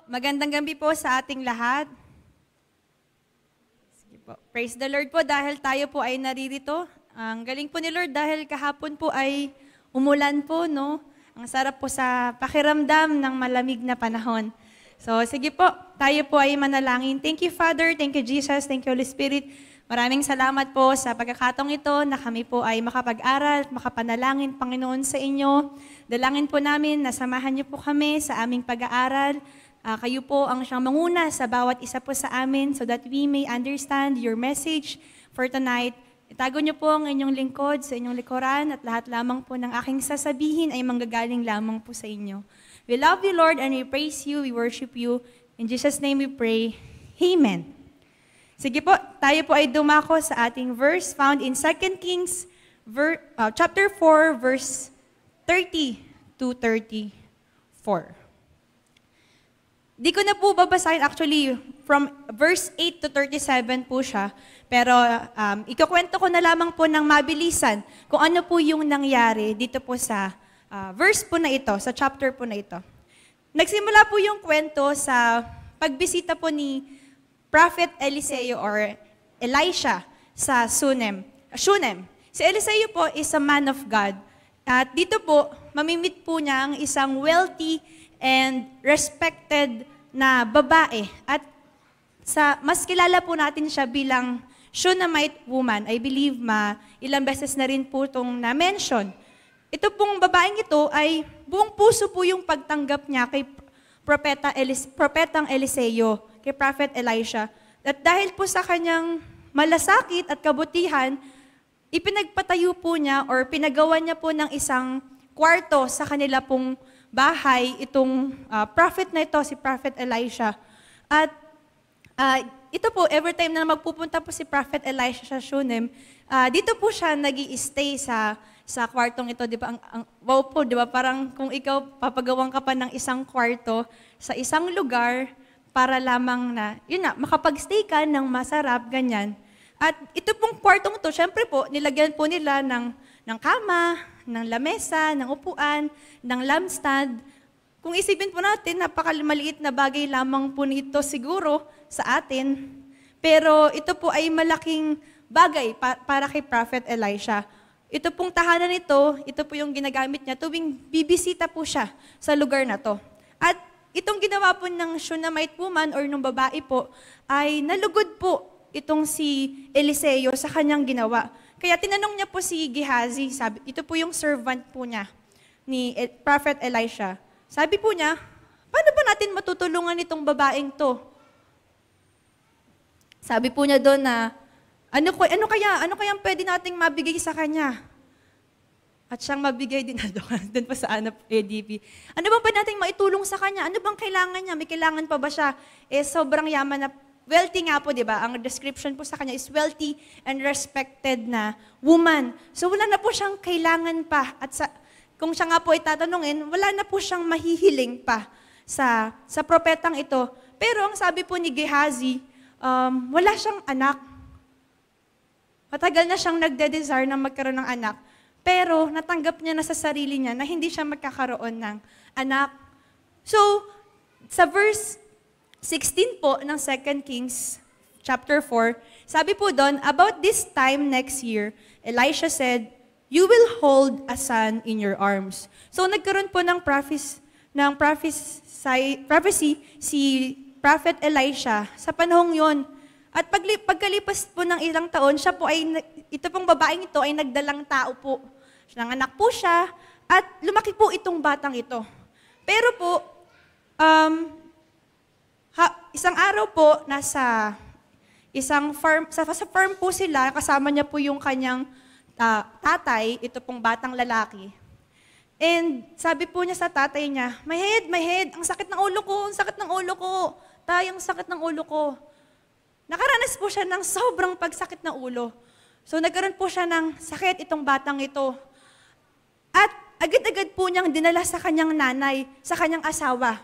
Magandang gabi po sa ating lahat. Sige po. Praise the Lord po dahil tayo po ay naririto. Ang galing po ni Lord dahil kahapon po ay umulan po, no? Ang sarap po sa pakiramdam ng malamig na panahon. So, sige po, tayo po ay manalangin. Thank you, Father. Thank you, Jesus. Thank you, Holy Spirit. Maraming salamat po sa pagkakataong ito na kami po ay makapag-aral at makapanalangin, Panginoon, sa inyo. Dalangin po namin na samahan niyo po kami sa aming pag-aaral. Kayo po ang siyang manguna sa bawat isa po sa amin so that we may understand your message for tonight. Itago niyo po ang inyong lingkod sa inyong likuran at lahat lamang po ng aking sasabihin ay manggagaling lamang po sa inyo. We love you, Lord, and we praise you, we worship you. In Jesus' name we pray. Amen. Sige po, tayo po ay dumako sa ating verse found in 2 Kings chapter 4, verse 30 to 34. Di ko na po babasahin, actually, from verse 8 to 37 po siya. Pero ikukwento ko na lamang po ng mabilisan kung ano po yung nangyari dito po sa verse po na ito, sa chapter po na ito. Nagsimula po yung kwento sa pagbisita po ni Prophet Eliseo or Elisha sa Shunem. Si Eliseo po is a man of God. At dito po, mamimit po niya ang isang wealthy and respected na babae. At mas kilala po natin siya bilang Shunammite woman. I believe ilang beses na rin po itong na-mention. Ito pong babaeng ito ay buong puso po yung pagtanggap niya kay Propetang Eliseo, kay Prophet Elisha. At dahil po sa kanyang malasakit at kabutihan, ipinagpatayo po niya or pinagawa niya po ng isang kwarto sa kanila pong bahay itong prophet na ito, si Prophet Elisha. At ito po, every time na magpupunta po si Prophet Elisha sa Shunem, dito po siya nag-i-stay sa kwartong ito, di ba? Wow po, di ba? Parang kung ikaw papagawang ka pa ng isang kwarto sa isang lugar para lamang na, yun na, makapag-stay ka ng masarap, ganyan. At ito pong kwartong to, syempre po, nilagyan po nila ng kama, ng lamesa, ng upuan, ng lampstand. Kung isipin po natin, napakamaliit na bagay lamang po nito siguro sa atin. Pero ito po ay malaking bagay para kay Prophet Elisha. Ito pong tahanan nito, ito po yung ginagamit niya tuwing bibisita po siya sa lugar na to. At itong ginawa po ng Shunammite woman or ng babae po, ay nalugod po itong si Eliseo sa kanyang ginawa. Kaya tinanong niya po si Gehazi, sabi, ito po yung servant po niya ni Prophet Elisha. Sabi po niya, paano ba natin matutulungan itong babaeng to? Sabi po niya doon na, ano kaya pwede nating mabigay sa kanya? At siyang mabigay din doon pa sa ANAP ADP. Ano bang pwede nating maitulong sa kanya? Ano bang kailangan niya? May kailangan pa ba siya? Sobrang yaman na, wealthy nga po, di ba? Ang description po sa kanya is wealthy and respected na woman. So wala na po siyang kailangan pa. At kung siya nga po ay tatanungin, wala na po siyang mahihiling pa sa propetang ito. Pero ang sabi po ni Gehazi, wala siyang anak. Matagal na siyang nagde-desire na magkaroon ng anak. Pero natanggap niya na sa sarili niya na hindi siya magkakaroon ng anak. So, sa verse 16 po ng 2 Kings chapter 4, sabi po doon, about this time next year, Elisha said, you will hold a son in your arms. So, nagkaroon po ng prophecy si Prophet Elisha sa panahong yon. At pagkalipas po ng ilang taon, ito pong babaeng ito ay nagdalang tao po. Nanganak po siya at lumaki po itong batang ito. Pero po, isang araw po, nasa isang farm, sa farm po sila, kasama niya po yung kanyang tatay, ito pong batang lalaki. And sabi po niya sa tatay niya, my head, ang sakit ng ulo ko, tay, ang sakit ng ulo ko. Nakaranas po siya ng sobrang pagsakit ng ulo. So nagkaroon po siya ng sakit itong batang ito. At agad-agad po niyang dinala sa kanyang nanay, sa kanyang asawa.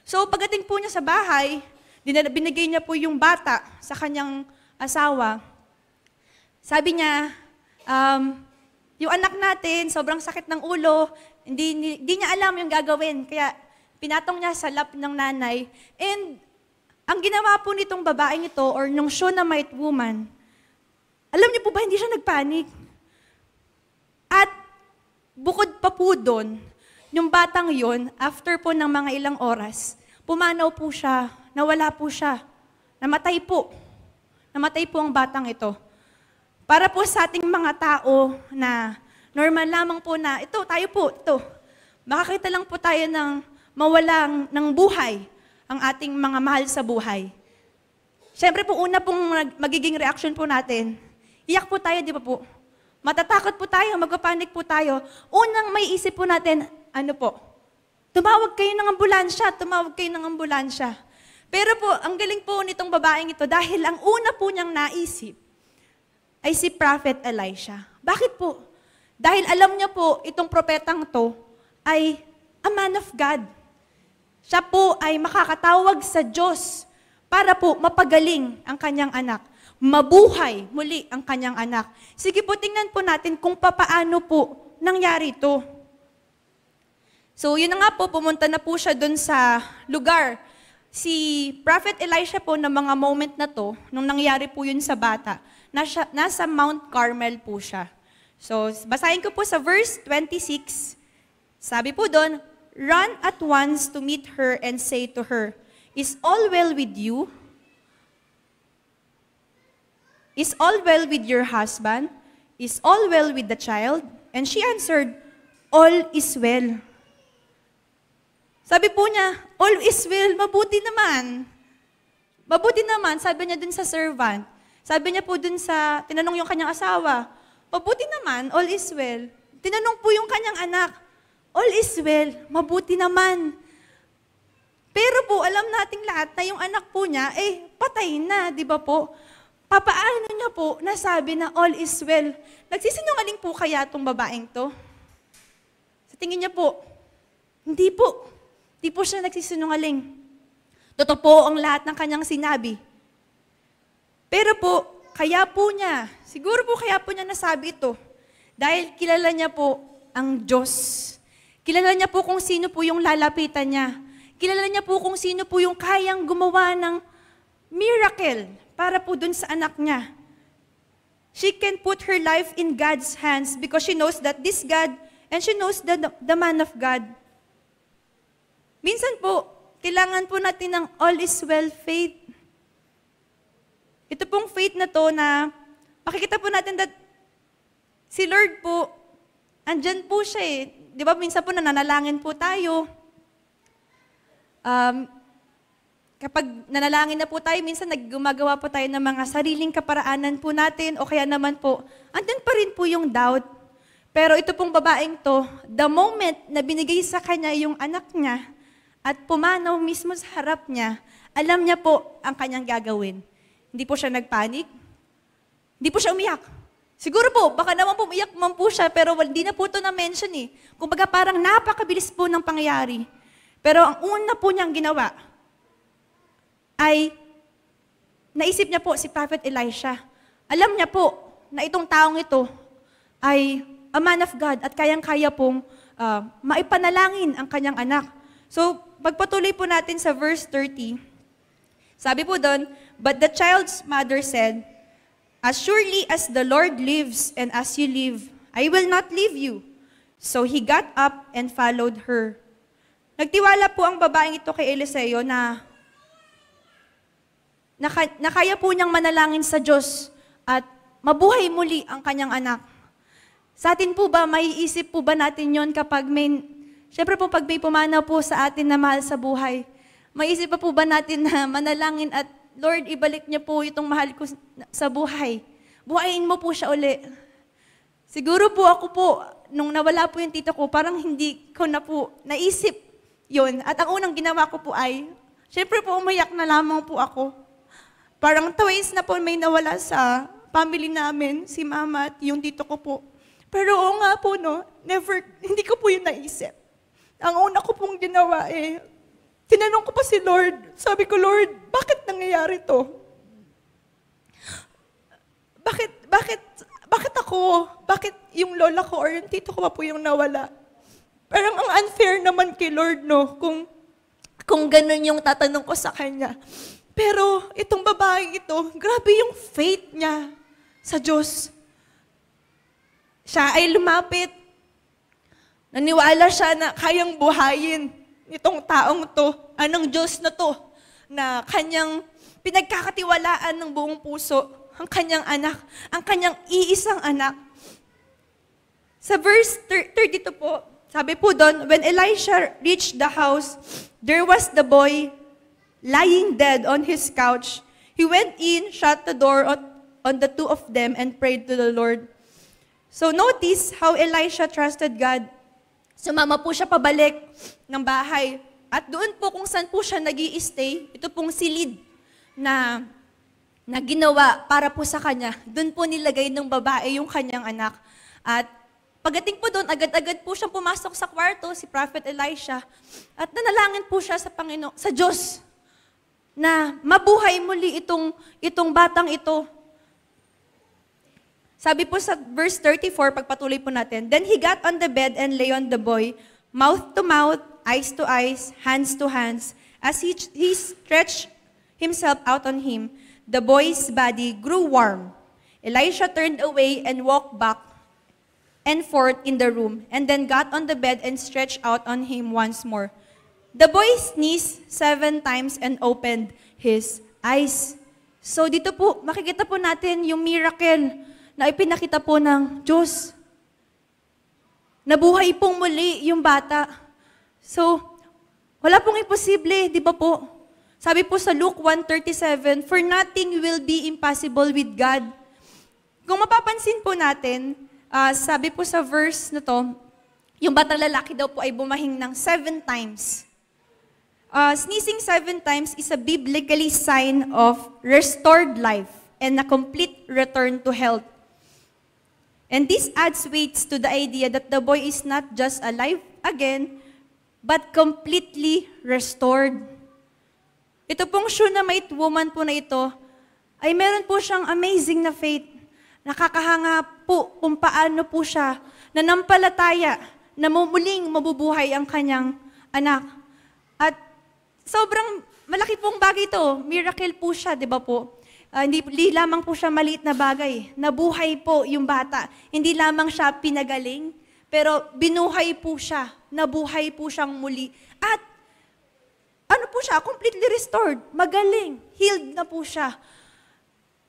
So pagdating po niya sa bahay, binigay niya po yung bata sa kanyang asawa. Sabi niya, yung anak natin, sobrang sakit ng ulo, hindi niya alam yung gagawin. Kaya pinatong niya sa lap ng nanay. And ang ginawa po nitong babaeng ito, or nung Shunammite woman, alam niyo po ba, hindi siya nagpanik. At bukod pa po doon, yung batang yon, after po ng mga ilang oras, pumanaw po siya, nawala po siya, namatay po. Namatay po ang batang ito. Para po sa ating mga tao na normal lamang po na, tayo po, makakita lang po tayo ng mawalang ng buhay ang ating mga mahal sa buhay. Siyempre po, una pong magiging reaction po natin, iyak po tayo, di ba po? Matatakot po tayo, magpapanik po tayo. Unang may isip po natin, tumawag kayo ng ambulansya. Pero po, ang galing po nitong babaeng ito, dahil ang una po niyang naisip, ay si Prophet Elisha. Bakit po? Dahil alam niya po, itong propetang to ay a man of God. Siya po ay makakatawag sa Diyos para po mapagaling ang kanyang anak. Mabuhay muli ang kanyang anak. Sige po, tingnan po natin kung papaano po nangyari ito. So, yun na nga po, pumunta na po siya dun sa lugar. Si Prophet Elisha po na mga moment na to, nung nangyari po yun sa bata, nasa Mount Carmel po siya. So, basahin ko po sa verse 26. Sabi po doon, "Run at once to meet her and say to her, 'Is all well with you? Is all well with your husband? Is all well with the child?' And she answered, 'All is well.'" Sabi po niya, "All is well, mabuti naman." Mabuti naman, sabi niya dun sa servant. Sabi niya po dun sa, tinanong yung kanyang asawa, "Mabuti naman, all is well." Tinanong po yung kanyang anak, "All is well, mabuti naman." Pero po, alam nating lahat na yung anak po niya, patay na, di ba po? Papaano niya po nasabi na all is well? Nagsisinungaling po kaya itong babaeng to? Sa tingin niya po, hindi po. Hindi po siya nagsisinungaling. Totoo po ang lahat ng kanyang sinabi. Pero po, siguro po kaya po niya nasabi ito. Dahil kilala niya po ang Diyos. Kilala niya po kung sino po yung lalapitan niya. Kilala niya po kung sino po yung kayang gumawa ng miracle para po dun sa anak niya. She can put her life in God's hands because she knows that this God, and she knows the man of God. Minsan po, kailangan po natin ng all is well faith. Ito pong faith na to na makikita po natin that si Lord po, andyan po siya eh. Di ba minsan po nananalangin po tayo. Kapag nanalangin na po tayo, minsan naggumagawa po tayo ng mga sariling kaparaanan po natin o kaya naman po, andyan pa rin po yung doubt. Pero ito pong babaeng to, the moment na binigay sa kanya yung anak niya at pumanaw mismo sa harap niya, alam niya po ang kanyang gagawin. Hindi po siya nagpanik. Hindi po siya umiyak. Siguro po, baka naman po umiyak man po siya, pero hindi na po ito na-mention eh. Kumbaga parang napakabilis po ng pangyayari. Pero ang una po niyang ginawa ay naisip niya po si Prophet Elisha. Alam niya po na itong taong ito ay a man of God at kayang-kaya pong maipanalangin ang kanyang anak. So, pagpatuloy po natin sa verse 30, sabi po doon, "But the child's mother said, 'As surely as the Lord lives and as you live, I will not leave you.' So he got up and followed her." Nagtiwala po ang babaeng ito kay Eliseo na kaya po niyang manalangin sa Diyos at mabuhay muli ang kanyang anak. Sa atin po ba, maiisip po ba natin yon kapag siyempre po pag may pumanaw po sa atin na mahal sa buhay, maiisip pa po ba natin na manalangin at Lord, ibalik niyo po itong mahal ko sa buhay. Buhayin mo po siya uli. Siguro po ako po, nung nawala po yung tito ko, parang hindi ko na po naisip yun. At ang unang ginawa ko po ay, syempre po umayak na lamang po ako. Parang twice na po may nawala sa family namin, si mama at yung tito ko po. Pero oo nga po, no, hindi ko po yun naisip. Ang una ko pong ginawa tinanong ko pa si Lord. Sabi ko, Lord, bakit nangyayari to? Bakit ako? Bakit yung lola ko or yung tito ko pa po yung nawala? Parang ang unfair naman kay Lord, no? Kung Kung ganun yung tatanong ko sa kanya. Pero itong babaeng ito, grabe yung faith niya sa Diyos. Siya ay lumapit. Naniwala siya na kayang buhayin itong taong to, anong Diyos na to, na kanyang pinagkakatiwalaan ng buong puso, ang kanyang anak, ang kanyang iisang anak. Sa verse 32 po, sabi po doon, when Elisha reached the house, there was the boy lying dead on his couch. He went in, shut the door on the two of them, and prayed to the Lord. So notice how Elisha trusted God. Sumama po siya pabalik ng bahay. At doon po kung saan po siya nag-i-stay, ito pong silid na ginawa para po sa kanya. Doon po nilagay ng babae yung kanyang anak. At pagdating po doon, agad-agad po siyang pumasok sa kwarto, si Prophet Elisha. At nanalangin po siya sa Panginoon, sa Diyos, na mabuhay muli itong batang ito. Sabi po sa verse 34, pagpatuloy po natin, then he got on the bed and lay on the boy, mouth to mouth, eyes to eyes, hands to hands. As he stretched himself out on him, the boy's body grew warm. Elisha turned away and walked back and forth in the room, and then got on the bed and stretched out on him once more. The boy sneezed 7 times and opened his eyes. So dito po, makikita po natin yung miracle na ipinakita po ng Diyos. Nabuhay pong muli yung bata. So, wala pong imposible, di ba po? Sabi po sa Luke 1:37, for nothing will be impossible with God. Kung mapapansin po natin, sabi po sa verse na to, yung batang lalaki daw po ay bumahing ng 7 times. Sneezing 7 times is a biblically sign of restored life and a complete return to health. And this adds weight to the idea that the boy is not just alive again, but completely restored. Ito pong Shunammite woman po na ito, ay meron po siyang amazing na faith. Nakakahanga po kung paano po siya nanampalataya na muling mabubuhay ang kanyang anak. At sobrang malaki pong bagay ito. Miracle po siya, di ba po? Hindi lamang po siya maliit na bagay. Nabuhay po yung bata. Hindi lamang siya pinagaling, pero binuhay po siya. Nabuhay po siyang muli. At ano po siya? Completely restored. Magaling. Healed na po siya.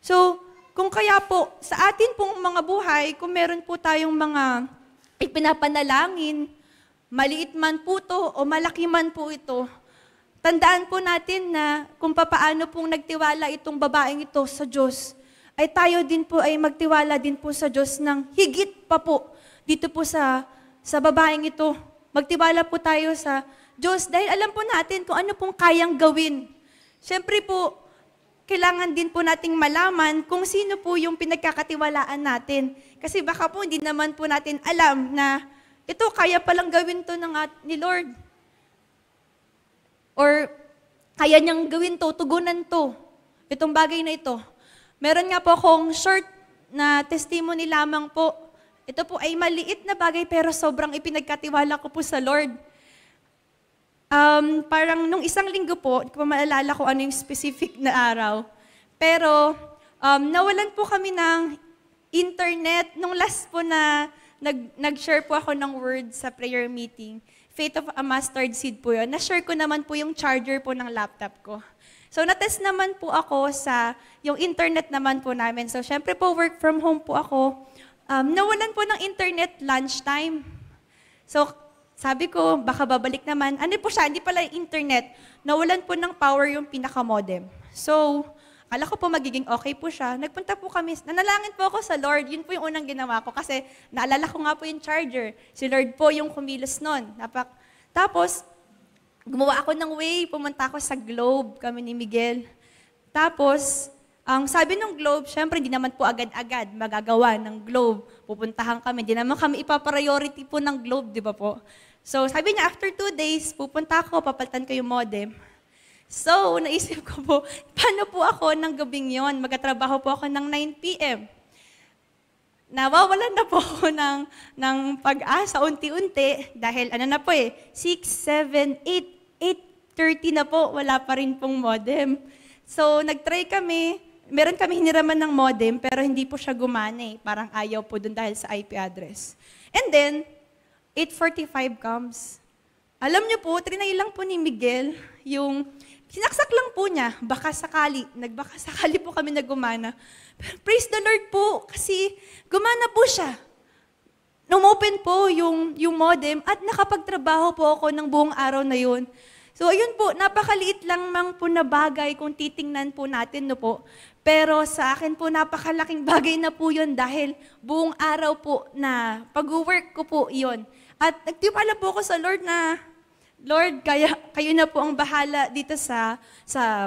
So, kung kaya po, sa atin pong mga buhay, kung meron po tayong mga ipinapanalangin, maliit man po to o malaki man po ito, tandaan po natin na kung papaano pong nagtiwala itong babaeng ito sa Diyos, ay tayo din po ay magtiwala din po sa Diyos ng higit pa po dito po sa babaeng ito. Magtiwala po tayo sa Diyos dahil alam po natin kung ano pong kayang gawin. Siyempre po, kailangan din po nating malaman kung sino po yung pinagkakatiwalaan natin. Kasi baka po hindi naman po natin alam na ito, kaya palang gawin to ni Lord. Or kaya niyang gawin to, tugunan to. Itong bagay na ito. Meron nga po akong short na testimony lamang po. Ito po ay maliit na bagay pero sobrang ipinagkatiwala ko po sa Lord. Parang nung isang linggo po, hindi ko maalala ko ano yung specific na araw. Pero nawalan po kami ng internet. Nung last po na nag-share po ako ng word sa prayer meeting, Faith of a Mustard Seed po yun. Na-share ko naman po yung charger po ng laptop ko. So, na-test naman po ako sa yung internet naman po namin. So, syempre po, work from home po ako. Nawalan po ng internet lunchtime. So, sabi ko, baka babalik naman. Ano po siya? Hindi pala internet. Nawalan po ng power yung pinaka-modem. So, akala ko po magiging okay po siya. Nagpunta po kami, nanalangin po ako sa Lord. Yun po yung unang ginawa ko kasi naalala ko nga po yung charger. Si Lord po yung kumilos nun. Tapos, gumawa ako ng way, pumunta ako sa Globe, kami ni Miguel. Tapos, ang sabi ng Globe, syempre hindi naman po agad-agad magagawa ng Globe. Pupuntahan kami, hindi naman kami ipapriority po ng Globe, di ba po? So, sabi niya, after 2 days, pupunta ako, papalitan ko yung modem. So, naisip ko po, paano po ako ng gabing yon? Magkatrabaho po ako ng 9 p.m. Nawawalan na po ako ng pag-asa unti-unti dahil ano na po 6, 7, 8, 6:30 na po, wala pa rin pong modem. So, nag-try kami, meron kami hiniraman ng modem, pero hindi po siya gumana eh. Parang ayaw po dun dahil sa IP address. And then, 8:45 comes. Alam niyo po, trinay lang po ni Miguel, yung sinaksak lang po niya, baka sakali, nagbaka sakali po kami na gumana. Pero praise the Lord po, kasi gumana po siya. Nung-open po yung modem at nakapagtrabaho po ako ng buong araw na yun. So ayun po, napakaliit lang mang po na bagay kung titingnan po natin, no po. Pero sa akin po, napakalaking bagay na po yun dahil buong araw po na pag-work ko po yun. At nagtiwala po ako sa Lord na, Lord, kayo na po ang bahala dito sa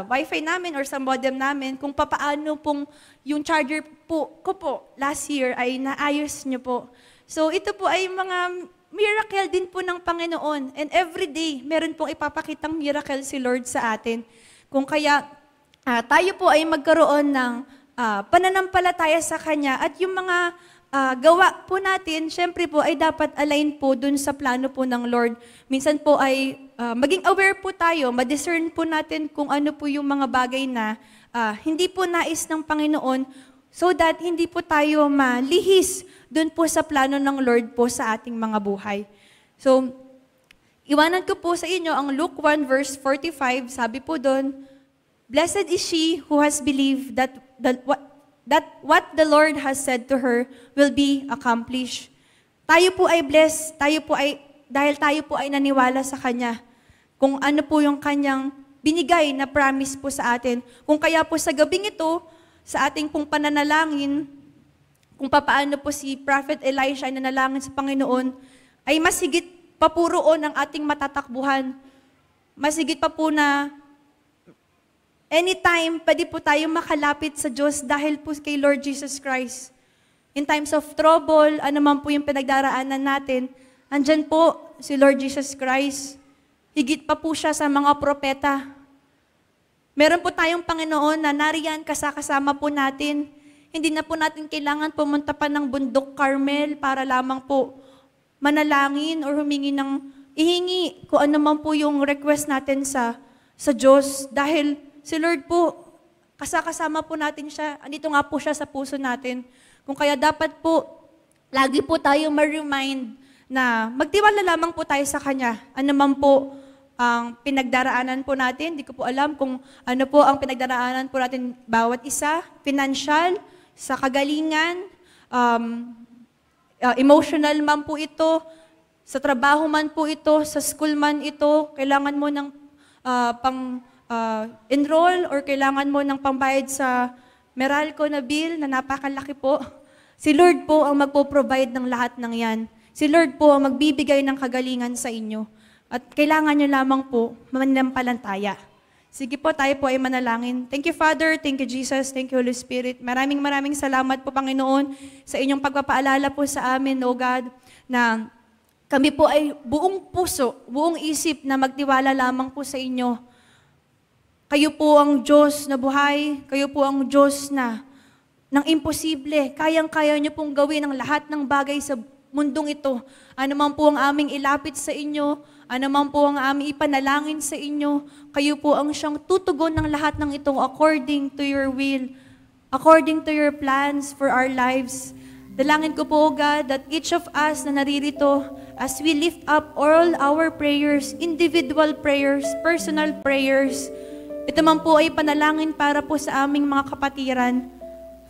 wifi namin or sa modem namin kung papaano pong yung charger po ko po last year ay naayos niyo po. So ito po ay mga miracle din po ng Panginoon. And every day, meron pong ipapakitang miracle si Lord sa atin. Kung kaya tayo po ay magkaroon ng pananampalataya sa Kanya at yung mga gawa po natin, syempre po ay dapat align po dun sa plano po ng Lord. Minsan po ay maging aware po tayo, ma-discern po natin kung ano po yung mga bagay na hindi po nais ng Panginoon so that hindi po tayo malihis dun po sa plano ng Lord po sa ating mga buhay. So, iwanan ko po sa inyo ang Luke 1 verse 45, sabi po dun, Blessed is she who has believed that what the Lord has said to her will be accomplished. Tayo po ay blessed, dahil tayo po ay naniwala sa Kanya. Kung ano po yung Kanyang binigay na promise po sa atin. Kung kaya po sa gabing ito, sa ating pong pananalangin, kung papaano po si Prophet Elisha ay nanalangin sa Panginoon, ay masigit pa po roon ang ating matatakbuhan. Masigit pa po na anytime, pwede po tayong makalapit sa Diyos dahil po kay Lord Jesus Christ. In times of trouble, ano man po yung pinagdaraanan natin, andyan po si Lord Jesus Christ. Higit pa po siya sa mga propeta. Meron po tayong Panginoon na nariyan kasama po natin. Hindi na po natin kailangan pumunta pa ng bundok Carmel para lamang po manalangin or ihingi kung ano man po yung request natin sa Diyos. Dahil si Lord po, kasama po natin siya. Andito nga po siya sa puso natin. Kung kaya dapat po, lagi po tayong ma-remind na magtiwala lamang po tayo sa Kanya. Ano man po ang pinagdaraanan po natin, hindi ko po alam kung ano po ang pinagdaraanan po natin bawat isa, financial, sa kagalingan, emotional man po ito, sa trabaho man po ito, sa school man ito, kailangan mo ng enroll or kailangan mo ng pambayad sa Meralco na bill na napakalaki po. Si Lord po ang magpo-provide ng lahat ng yan. Si Lord po ang magbibigay ng kagalingan sa inyo. At kailangan nyo lamang po mananampalataya. Sige po, tayo po ay manalangin. Thank you, Father. Thank you, Jesus. Thank you, Holy Spirit. Maraming salamat po, Panginoon, sa inyong pagpapaalala po sa amin, O God, na kami po ay buong puso, buong isip na magtiwala lamang po sa inyo. Kayo po ang Diyos na buhay. Kayo po ang Diyos na ng imposible. Kayang-kaya nyo pong gawin ang lahat ng bagay sa mundong ito. Ano man po ang aming ilapit sa inyo, ano man po ang aming ipanalangin sa inyo, kayo po ang siyang tutugon ng lahat ng ito according to your will, according to your plans for our lives. Dalangin ko po, God, that each of us na naririto, as we lift up all our prayers, individual prayers, personal prayers, ito man po ay panalangin para po sa aming mga kapatiran.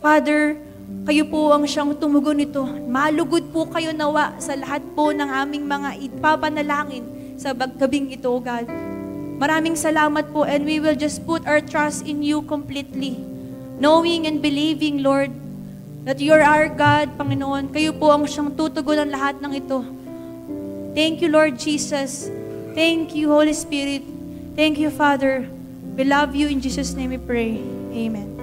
Father, kayo po ang siyang tumugon nito. Malugod po kayo nawa sa lahat po ng aming mga ipapanalangin sa gabing ito, God. Maraming salamat po, and we will just put our trust in you completely. Knowing and believing, Lord, that you are our God, Panginoon. Kayo po ang siyang tutugon ng lahat ng ito. Thank you, Lord Jesus. Thank you, Holy Spirit. Thank you, Father. We love you. In Jesus' name we pray. Amen.